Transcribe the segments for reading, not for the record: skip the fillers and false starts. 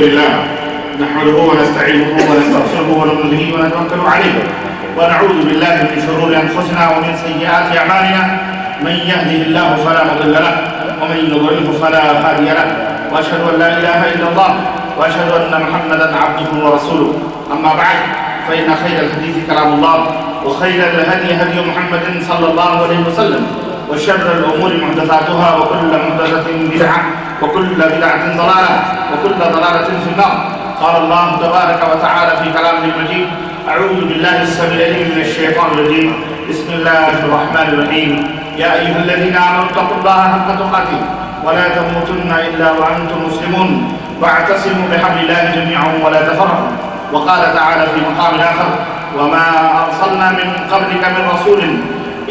لله نحمده ونستعينه ونستغفره ونؤمن به ونتوكل عليه ونعوذ بالله من شرور أنفسنا ومن سيئات أعمالنا من يهده الله فلا مضل له ومن يضلله فلا هادي له وأشهد أن لا إله إلا الله وأشهد أن محمدا عبده ورسوله أما بعد فإن خير الحديث كلام الله وخير الهدي هدي محمد صلى الله عليه وسلم وشر الأمور محدثاتها وكل محدثة بدعة وكل بدعة ضلالة وكل ضلالة في النار. قال الله تبارك وتعالى في كلامه المجيد: أعوذ بالله السميع العليم من الشيطان الرجيم. بسم الله الرحمن الرحيم. يا أيها الذين آمنوا اتقوا الله حق تقاته ولا تموتن إلا وأنتم مسلمون واعتصموا بحبل الله جميعا ولا تفرقوا. وقال تعالى في مقام آخر: وما أرسلنا من قبلك من رسول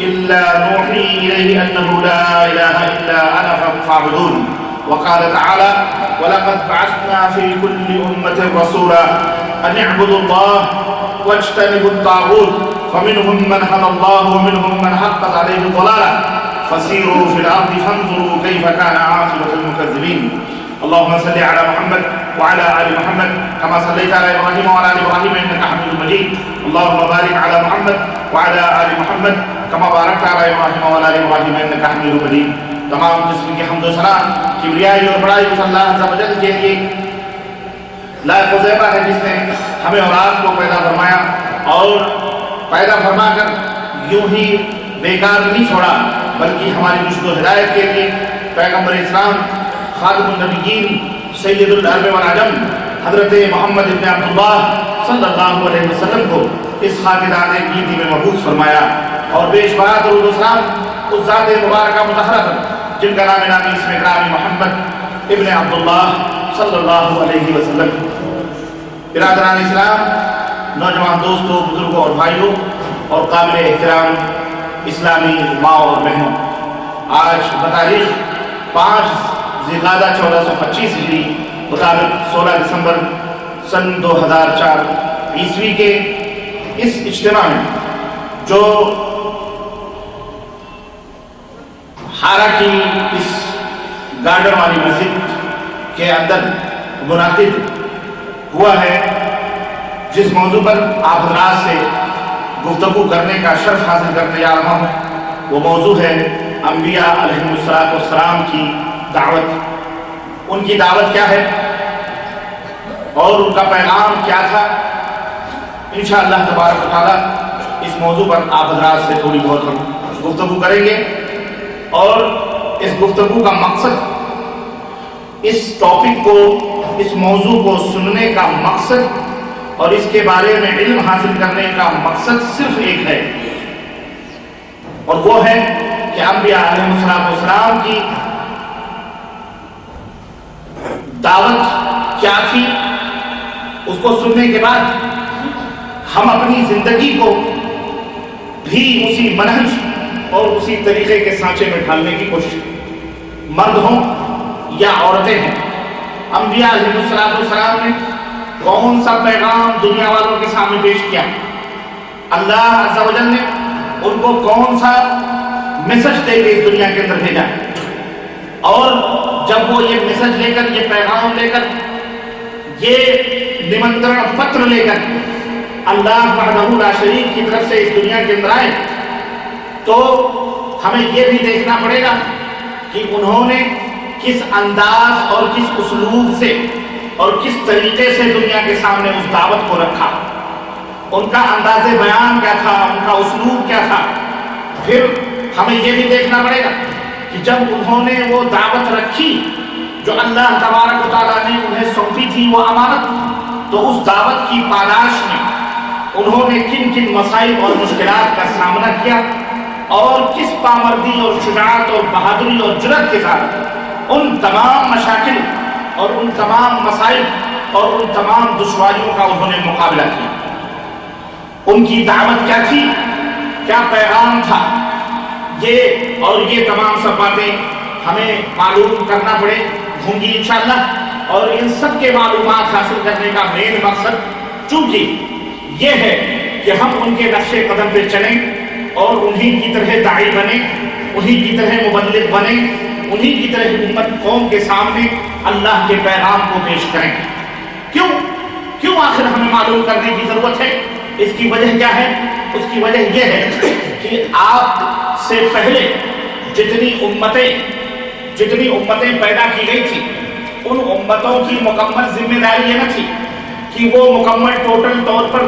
إلا نوحي إليه أنه لا إله إلا أنا فاعبدون. وقال تعالى: ولقد بعثنا في كل أمة رسولا أن اعبدوا الله واجتنبوا الطاغوت فمنهم من هدى الله ومنهم من حقت عليه الضلالة فسيروا في الأرض فانظروا كيف كان عاقبة المكذبين. اللهم صل على محمد وعلى آل محمد كما صليت على إبراهيم وعلى آل إبراهيم إنك حميد مجيد. اللهم بارك على محمد وعلى آل محمد كما باركت على إبراهيم وعلى آل إبراهيم إنك حميد مجيد. تمام قسم کی حمد و ثنا کبریائی اور بڑائی اس اللہ عز و جل کے لیے لائق و زیبہ ہے جس نے ہمیں اور آپ کو پیدا فرمایا اور پیدا فرما کر یوں ہی بیکار نہیں چھوڑا بلکہ ہماری رشد و ہدایت کے لیے پیغمبر اسلام خاتم النبیین سید العرب والعجم حضرت محمد ابن عبداللہ صلی اللہ علیہ وسلم کو اس خاکدان گیتی میں مبعوث فرمایا اور بیش بہا درود و سلام اس ذات مبارکہ مطہرہ پر جن کا نام نامی اسم اکرامی محمد ابن عبداللہ صلی اللہ علیہ وسلم. برادران اسلام، نوجوان دوستوں، بزرگوں اور بھائیوں اور قابل احترام اسلامی ماں اور بہنوں، آج بتاریخ 5 ذی القعدہ 1425 ہجری مطابق 16 دسمبر سن 2004 عیسوی کے اس اجتماع میں جو ہارا کی اس گارڈن والی مسجد کے اندر منعقد ہوا ہے، جس موضوع پر آپ حضرات سے گفتگو کرنے کا شرف حاصل کرنے جا رہا ہوں، وہ موضوع ہے انبیاء علیہ السلام کی دعوت. ان کی دعوت کیا ہے اور ان کا پیغام کیا تھا. انشاءاللہ تبارک و تعالی اس موضوع پر آپ حضرات سے تھوڑی بہت ہم گفتگو کریں گے اور اس گفتگو کا مقصد، اس ٹاپک کو، اس موضوع کو سننے کا مقصد اور اس کے بارے میں علم حاصل کرنے کا مقصد صرف ایک ہے، اور وہ ہے کہ انبیاء علیہ السلام کی دعوت کیا تھی. اس کو سننے کے بعد ہم اپنی زندگی کو بھی اسی منہج اور اسی طریقے کے سانچے میں ڈھالنے کی کوشش کریں. مرد ہوں یا عورتیں ہیں، انبیاء علیہ السلام نے کون سا پیغام دنیا والوں کے سامنے پیش کیا؟ اللہ عز و جل نے ان کو کون سا میسج دے کے اس دنیا کے اندر بھیجا؟ اور جب وہ یہ میسج لے کر، یہ پیغام لے کر، یہ نمنترن پتر لے کر اللہ وحدہ لا شریک کی طرف سے اس دنیا کے اندر آئے، تو ہمیں یہ بھی دیکھنا پڑے گا کہ انہوں نے کس انداز اور کس اسلوب سے اور کس طریقے سے دنیا کے سامنے اس دعوت کو رکھا. ان کا انداز بیان کیا تھا، ان کا اسلوب کیا تھا. پھر ہمیں یہ بھی دیکھنا پڑے گا کہ جب انہوں نے وہ دعوت رکھی جو اللہ تبارک و تعالیٰ نے انہیں سونپی تھی، وہ امانت، تو اس دعوت کی پاداش میں انہوں نے کن کن مسائل اور مشکلات کا سامنا کیا اور کس پامردی اور شجاعت اور بہادری اور جرأت کے ساتھ ان تمام مشاکل اور ان تمام مسائل اور ان تمام دشواریوں کا انہوں نے مقابلہ کیا. ان کی دعوت کیا تھی، کیا پیغام تھا، یہ اور یہ تمام سب باتیں ہمیں معلوم کرنا پڑے ہوں گی انشاءاللہ. اور ان سب کے معلومات حاصل کرنے کا مین مقصد چونکہ یہ ہے کہ ہم ان کے نقش قدم پہ چلیں اور انہی کی طرح داعی بنے، انہی کی طرح مبلغ بنے، انہی کی طرح امت قوم کے سامنے اللہ کے پیغام کو پیش کریں. کیوں آخر ہمیں معلوم کرنے کی ضرورت ہے؟ اس کی وجہ کیا ہے؟ اس کی وجہ یہ ہے کہ آپ سے پہلے جتنی امتیں پیدا کی گئی تھی، ان امتوں کی مکمل ذمہ داری یہ نہ تھی کہ وہ مکمل ٹوٹل طور پر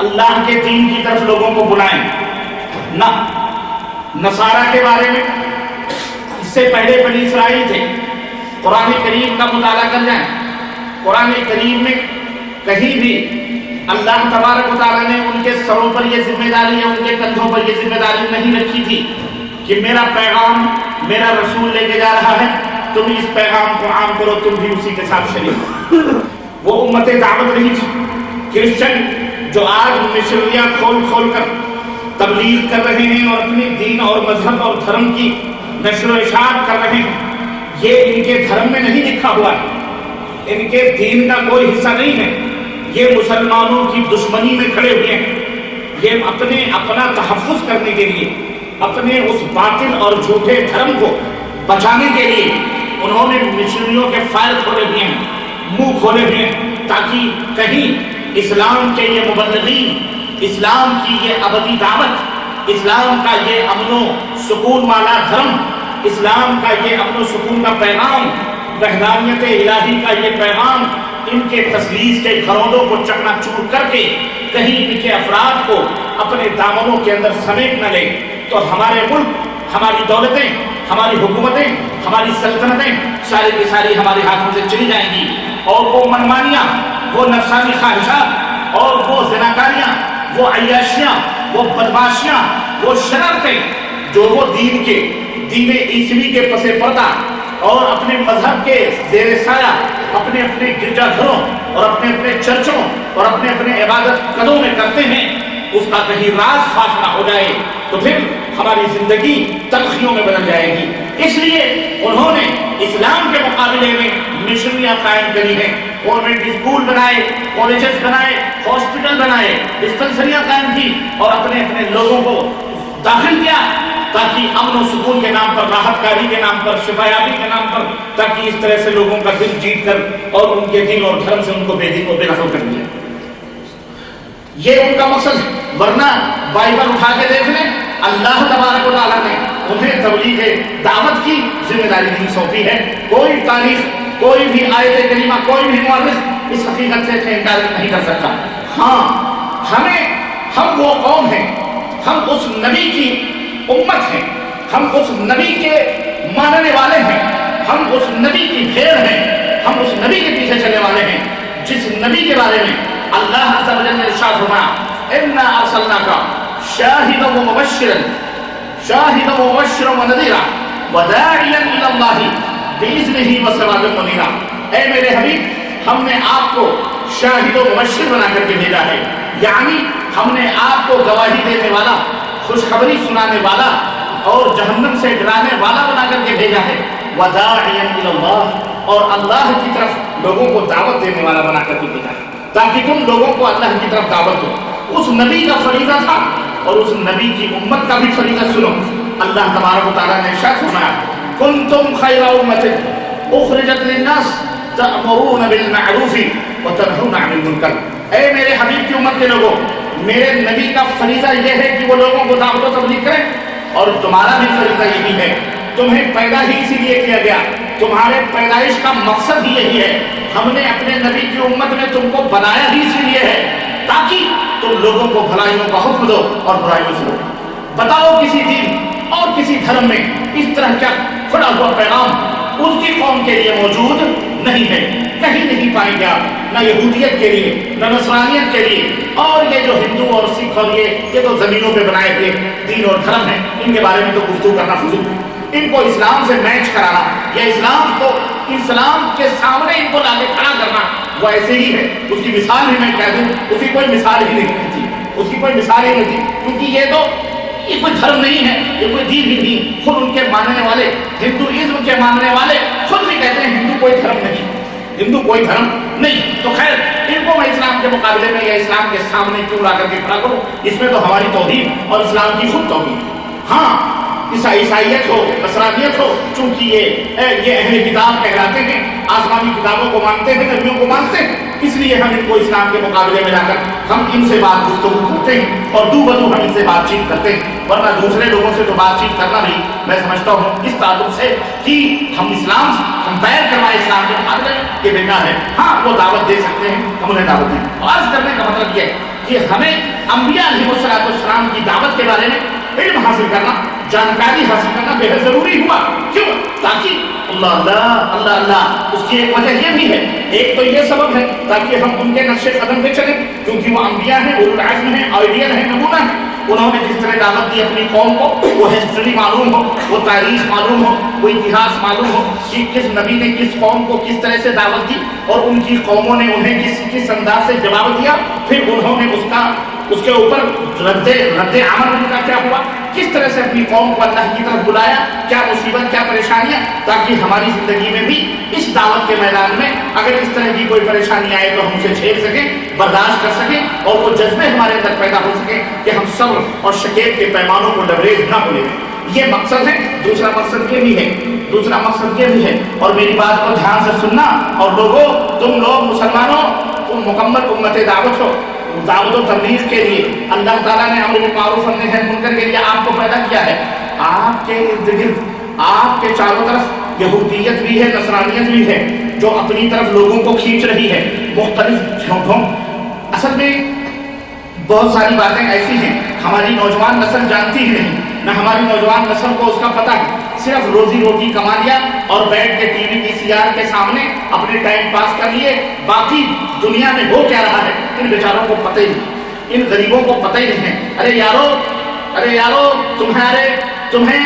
اللہ کے دین کی طرف لوگوں کو بلائیں. نہ نصارہ کے بارے میں اس سے پہلے بنی اسرائیل تھے. قرآن کریم کا مطالعہ کر جائیں، قرآن کریم میں کہیں بھی اللہ تبارک و تعالیٰ نے ان کے سروں پر یہ ذمہ داری ہے، ان کے کندھوں پر یہ ذمہ داری نہیں رکھی تھی کہ میرا پیغام میرا رسول لے کے جا رہا ہے، تم اس پیغام کو عام کرو، تم بھی اسی کے ساتھ شریک. وہ امت دعوت نہیں تھی. کرسچن جو آج مشنریاں کھول کر تبلیغ کر رہے ہیں اور اپنے دین اور مذہب اور دھرم کی نشر و اشاعت کر رہے ہیں، یہ ان کے دھرم میں نہیں لکھا ہوا ہے، ان کے دین کا کوئی حصہ نہیں ہے. یہ مسلمانوں کی دشمنی میں کھڑے ہوئے ہیں. یہ اپنا تحفظ کرنے کے لیے، اپنے اس باطل اور جھوٹے دھرم کو بچانے کے لیے انہوں نے مشنریوں کے فائل کھولے ہوئے ہیں، منہ کھولے ہوئے ہیں، تاکہ کہیں اسلام کے یہ مبلغین، اسلام کی یہ ابدی دعوت، اسلام کا یہ امن و سکون والا دھرم، اسلام کا یہ امن و سکون کا پیغام، وحدانیت الہی کا یہ پیغام ان کے تسلیس کے گھرونوں کو چکنا چور کر کے کہیں ان کے افراد کو اپنے دامنوں کے اندر سمیٹ نہ لے، تو ہمارے ملک، ہماری دولتیں، ہماری حکومتیں، ہماری سلطنتیں ساری کی ساری ہمارے ہاتھوں سے چلی جائیں گی. اور وہ منمانیاں، وہ نفسانی خواہشات اور وہ زناکاریاں، وہ عیاشیاں، وہ بدماشیاں، وہ شرارتیں جو وہ دین عیسوی کے پس پردہ اور اپنے مذہب کے زیر سایہ اپنے گرجا گھروں اور اپنے چرچوں اور اپنے عبادت قدوں میں کرتے ہیں، اس کا کہیں راز فاش نہ ہو جائے تو پھر ہماری زندگی تلخیوں میں بدل جائے گی. اس لیے انہوں نے اسلام کے مقابلے میں مشنریاں قائم کری ہیں. گورنمنٹ اسکول بنائے، کالجز بنائے، ہاسپٹل بنائے، ڈسپنسریاں قائم کی اور اپنے لوگوں کو داخل کیا، تاکہ امن و سکون کے نام پر، راحت کاری کے نام پر، شفایابی کے نام پر، تاکہ اس طرح سے لوگوں کا دل جیت کر اور ان کے دین اور دھرم سے ان کو بے دین و بے دخل کر دیا. یہ ان کا مقصد ہے. ورنہ بائبل اٹھا کے دیکھ لیں، اللہ تبارک و تعالیٰ نے انہیں تبلیغ دعوت کی ذمہ داری نہیں سونپی ہے. کوئی تاریخ، کوئی بھی آیت کریمہ، کوئی بھی مورخ اس حقیقت سے انکار نہیں کر سکتا. ہاں، ہم وہ قوم ہیں، ہم اس نبی کی امت ہیں، ہم اس نبی کے ماننے والے ہیں، ہم اس نبی کی بھیڑ ہیں، ہم اس نبی کے پیچھے چلنے والے ہیں جس نبی کے بارے میں اللہ عز و جل نے ارشاد فرمایا، اِنَّا أَرْسَلْنَاكَ شَاهِدًا وَمُبَشِّرًا وَنَذِيرًا وَدَاعِيًا إِلَى اللَّهِ بِإِذْنِهِ وَسِرَاجًا مُنِيرًا. اے میرے حبیب، ہم نے آپ کو شاہد و مبشر بنا کر کے بھیجا ہے، یعنی ہم نے آپ کو گواہی دینے والا، خوشخبری سنانے والا اور جہنم سے ڈرانے والا بنا کر کے بھیجا ہے. وَدَاعِيًا إِلَى اللَّهِ، اور اللہ کی طرف لوگوں کو دعوت دینے والا بنا کر کے بھیجا ہے، تاکہ تم لوگوں کو اللہ کی طرف دعوت دو. اس نبی کا فریضہ تھا اور اس نبی کی امت کا بھی فریضہ سنو. اللہ تبارک و تعالیٰ نے ارشاد فرمایا، کنتم خیر امۃ اخرجت للناس تأمرون بالمعروف وتنہون عن المنکر. اے میرے حبیب کی امت کے لوگوں، میرے نبی کا فریضہ یہ ہے کہ وہ لوگوں کو دعوت و تبلیغ کریں، اور تمہارا بھی فریضہ یہی ہے. تمہیں پیدا ہی اسی لیے کیا گیا، تمہارے پیدائش کا مقصد ہی یہی ہے. ہم نے اپنے نبی کی امت میں تم کو بنایا ہی اسی لیے ہے تاکہ تم لوگوں کو بھلائیوں کا حکم دو اور برائیوں سے روکو. بتاؤ کسی دین اور کسی دھرم میں اس طرح کا کھڑا ہوا پیغام اس کی قوم کے لیے موجود نہیں ہے، کہیں نہیں پائیں گے آپ، نہ یہودیت کے لیے، نہ نصرانیت کے لیے. اور یہ جو ہندو اور سکھ اور یہ تو زمینوں پہ بنائے ہوئے دین اور دھرم ہیں، ان کے بارے میں تو گفتگو کرنا فضول ہے. ان کو اسلام سے میچ کرانا یا اسلام کے سامنے ان کو لا کے کھڑا کرنا وہ ایسے ہی ہے. اس کی مثال بھی میں کہہ دوں، اس کی کوئی مثال ہی نہیں تھی، اس کی کوئی مثال ہی نہیں تھی، کیونکہ یہ کوئی دھرم نہیں ہے، یہ کوئی دین ہی نہیں. خود ان کے ماننے والے، ہندوازم کے ماننے والے خود بھی کہتے ہیں ہندو کوئی دھرم نہیں، ہندو کوئی دھرم نہیں. تو خیر، ان کو میں اسلام کے مقابلے میں یا اسلام کے سامنے کیوں لا کر کے کھڑا کروں؟ اس میں تو ہماری توحید اور اسلام کی خود توحید. ہاں، عیسائیت ہو، نصرانیت ہو، چونکہ یہ اہل کتاب کہلاتے ہیں، آسمانی کتابوں کو مانتے ہیں، نبیوں کو مانتے ہیں، اس لیے ہم ان کو اسلام کے مقابلے میں لا کر ہم ان سے بات گفتگو کرتے ہیں اور دو بدو ہم ان سے بات چیت کرتے ہیں، ورنہ دوسرے لوگوں سے تو بات چیت کرنا بھی میں سمجھتا ہوں اس تعلق سے کہ ہم اسلام کمپیئر کروائے اسلام کے مقابلے یہ بیکار ہے۔ ہاں وہ دعوت دے سکتے ہیں، ہم انہیں دعوت دیں۔ عرض کرنے کا مطلب یہ ہے کہ ہمیں انبیاء علیہ السلام کی دعوت کے بارے میں علم حاصل کرنا، جانکاری حاصل کرنا بے حد ضروری ہوا۔ کیوں؟ تاکہ اللہ اللہ اللہ اللہ، اس کی ایک وجہ یہ بھی ہے، ایک تو یہ سبب ہے تاکہ ہم ان کے نقش قدم پہ چلیں، کیونکہ وہ انبیاء ہیں، اولو العزم ہیں، آئیڈیل ہیں، نمونہ ہیں۔ انہوں نے جس طرح دعوت دی اپنی قوم کو، وہ ہسٹری معلوم ہو، وہ تاریخ معلوم ہو، وہ اتہاس معلوم ہو کہ کس نبی نے کس قوم کو کس طرح سے دعوت دی اور ان کی قوموں نے انہیں کس انداز سے جواب دیا، پھر انہوں نے اس کے اوپر رد عمل ان کا کیا ہوا، کس طرح سے اپنی قوم کو اللہ کی طرف بلایا، کیا مصیبت کیا پریشانیاں، تاکہ ہماری زندگی میں بھی اس دعوت کے میدان میں اگر اس طرح کی کوئی پریشانی آئے تو ہم اسے جھیل سکیں، برداشت کر سکیں اور وہ جذبے ہمارے اندر پیدا ہو سکیں کہ ہم صبر اور شکیب کے پیمانوں کو لبریز نہ بھولیں۔ یہ مقصد ہے۔ دوسرا مقصد یہ بھی ہے اور میری بات کو دھیان سے سننا، اور لوگوں، تم لوگ مسلمانوں، تم مکمل امت دعوت ہو، دعوت و تبلیغ کے لیے اللہ تعالیٰ نے امر بالمعروف و نہی عن المنکر کے لیے آپ کو پیدا کیا ہے۔ آپ کے ارد گرد، آپ کے چاروں طرف یہودیت بھی ہے، نصرانیت بھی ہے، جو اپنی طرف لوگوں کو کھینچ رہی ہے مختلف جھونکوں۔ اصل میں بہت ساری باتیں ایسی ہیں ہماری نوجوان نسل جانتی ہی نہیں، نہ ہماری نوجوان نسل کو اس کا پتہ ہے، صرف روزی روٹی کما لیا اور بیٹھ کے ٹی وی VCR کے سامنے اپنے ٹائم پاس کر لیے، باقی دنیا میں ہو کیا رہا ہے ان بیچاروں کو پتہ ہی نہیں، ان غریبوں کو پتہ ہی نہیں ہے۔ ارے یارو تمہیں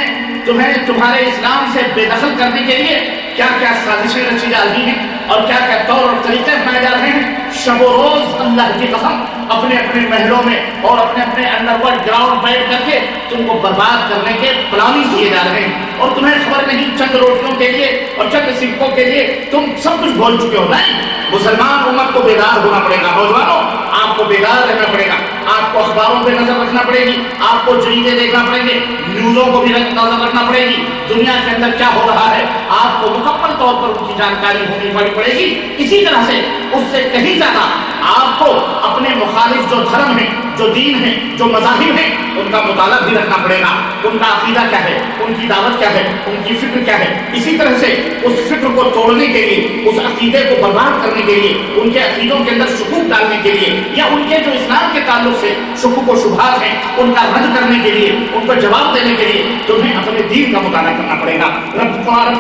تمہارے اسلام سے بے دخل کرنے کے لیے کیا کیا سازشیں رچی جا رہی ہیں اور کیا کیا طور اور طریقے اپنائے جا رہے ہیں۔ شب و روز اللہ کی قسم اپنے اپنے محلوں میں اور اپنے اپنے انڈر ورلڈ گراؤنڈ بیٹھ کر کے تم کو برباد کرنے کے پلاننگ کیے جا رہے ہیں، اور تمہیں خبر نہیں، چند روٹیوں کے لیے اور چند سکوں کے لیے تم سب کچھ بھول چکے ہو۔ نہیں، مسلمان امت کو بیدار ہونا پڑے گا۔ نوجوانوں، آپ کو بیدار رہنا پڑے گا، آپ کو اخباروں پہ نظر رکھنا پڑے گی، آپ کو جریدے دیکھنا پڑیں گے، نیوزوں کو بھی نظر رکھنا پڑے گی، دنیا کے اندر کیا ہو رہا ہے آپ کو مکمل طور پر ان کی جانکاری ہونی پڑے گی۔ اسی طرح سے اس سے کہیں زیادہ آپ کو اپنے مخالف جو دھرم ہیں، جو دین ہیں، جو مذاہب ہیں، ان کا مطالعہ بھی رکھنا پڑے گا، ان کا عقیدہ کیا ہے، ان کی دعوت کیا ہے، ان کی فکر کیا ہے۔ اسی طرح سے اس فکر کو توڑنے کے لیے، اس عقیدے کو برباد کرنے کے لیے، ان کے عقیدوں کے اندر شکوک ڈالنے کے لیے، یا ان کے جو اسلام کے تعلق سے شکوک و شبہات ہیں ان کا رد کرنے کے لیے، ان کو جواب دینے کے لیے تمہیں اپنے دین کا مطالعہ کرنا پڑے گا، رب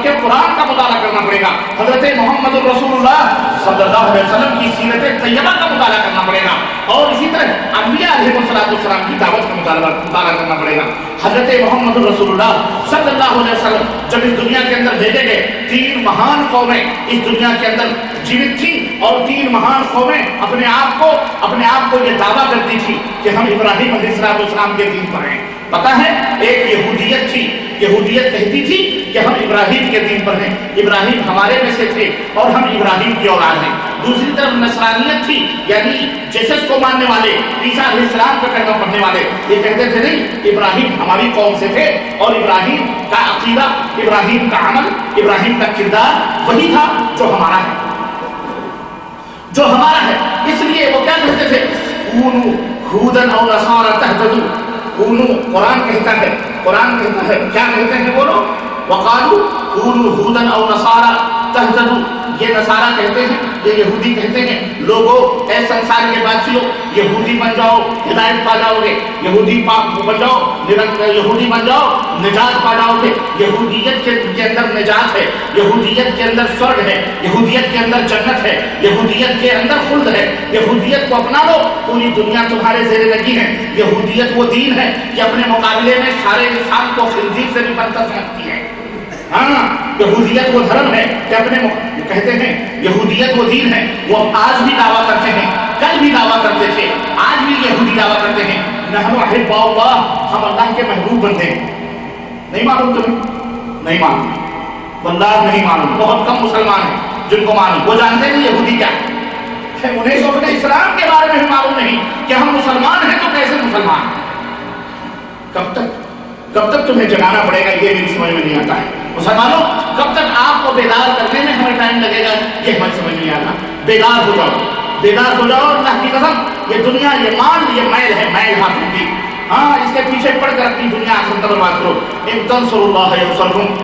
کے قرآن کا مطالعہ کرنا پڑے گا، حضرت محمد رسول اللہ صلی اللہ علیہ وسلم کی سیرت طیبہ کا مطالعہ کرنا پڑے گا، اور اسی طرح انبیاء علیہ السلام کی دعوت کا مطالعہ کرنا پڑے گا۔ حضرت محمد رسول اللہ صلی اللہ علیہ وسلم جب اس دنیا کے اندر بھیجے گئے، 3 مہان قومیں اس دنیا کے اندر جیوت تھی، اور 3 مہان قومیں اپنے آپ کو یہ دعویٰ کرتی تھی کہ ہم ابراہیم علیہ السلام کے دین پر ہیں۔ پتہ ہے، ایک یہودیت تھی، یہودیت کہتی تھی کہ ہم ابراہیم کے دین پر ہیں، ابراہیم ہمارے میں سے تھے اور ہم ابراہیم کی اولاد ہیں۔ دوسری طرف نصرانیت تھی، یعنی جیسس کو ماننے والے، عیسیٰ علیہ السلام کا کلمہ پڑھنے والے، یہ کہتے تھے نہیں، ابراہیم ہماری قوم سے تھے اور ابراہیم کا عقیدہ، ابراہیم کا عمل، ابراہیم کا کردار وہی تھا جو ہمارا ہے، جو ہمارا ہے۔ اس لیے وہ کیا کہتے تھے، کونوا ھودا او نصارا تہتدوا، قرآن کہتا ہے کیا کہتے ہیں وہ لوگ، وقالوا کونوا ھودا او نصارا تہتدوا، یہ نصارہ کہتے ہیں، یہ یہودی کہتے ہیں، لوگوں اے سنسار کے بادشاہوں، یہودی بن جاؤ ہدایت پا جاؤ گے، یہودی بن جاؤ نجات پا جاؤ گے۔ یہودیت کے اندر نجات ہے، یہودیت کے اندر سورگ ہے، یہودیت کے اندر جنت ہے، یہودیت کے اندر خلد ہے، یہودیت کو اپنا لو، پوری دنیا تمہارے زیر لگی ہے۔ یہودیت وہ دین ہے کہ اپنے مقابلے میں سارے انسان کو خنزیر سے بھی برتر سمجھتی ہے۔ ہاں، یہودیت وہ دھرم ہے کہ اپنے کہتے ہیں، یہودیت وہ دین ہے، وہ آج بھی دعویٰ کرتے ہیں، کل بھی دعویٰ کرتے تھے، آج بھی یہودی دعویٰ کرتے ہیں، نحن احباء اللہ، ہم اللہ کے محبوب بندے ہیں۔ نہیں معلوم تمہیں؟ نہیں معلوم، واللہ نہیں معلوم۔ بہت کم مسلمان ہیں جن کو معلوم، وہ جانتے ہیں یہودی کیا ہے، انہیں تو اپنے اسلام کے بارے میں معلوم نہیں کہ ہم مسلمان ہیں تو کیسے مسلمان ہیں۔ کب تک کب تک تمہیں جگانا پڑے گا یہ بھی سمجھ میں نہیں آتا ہے. مسلمانوں کب تک آپ کو بیدار کرنے میں ہمیں ٹائم لگے گا یہ ہمیں سمجھ نہیں آتا. بیدار ہو جاؤ, بیدار ہو جاؤ. اللہ کی قسم یہ دنیا, یہ مال, یہ میل ہے, میل حاصل کی. ہاں اس کے پیچھے پڑھ کر اپنی دنیا آخرت برباد کرو. ان تنصروا اللہ ینصرکم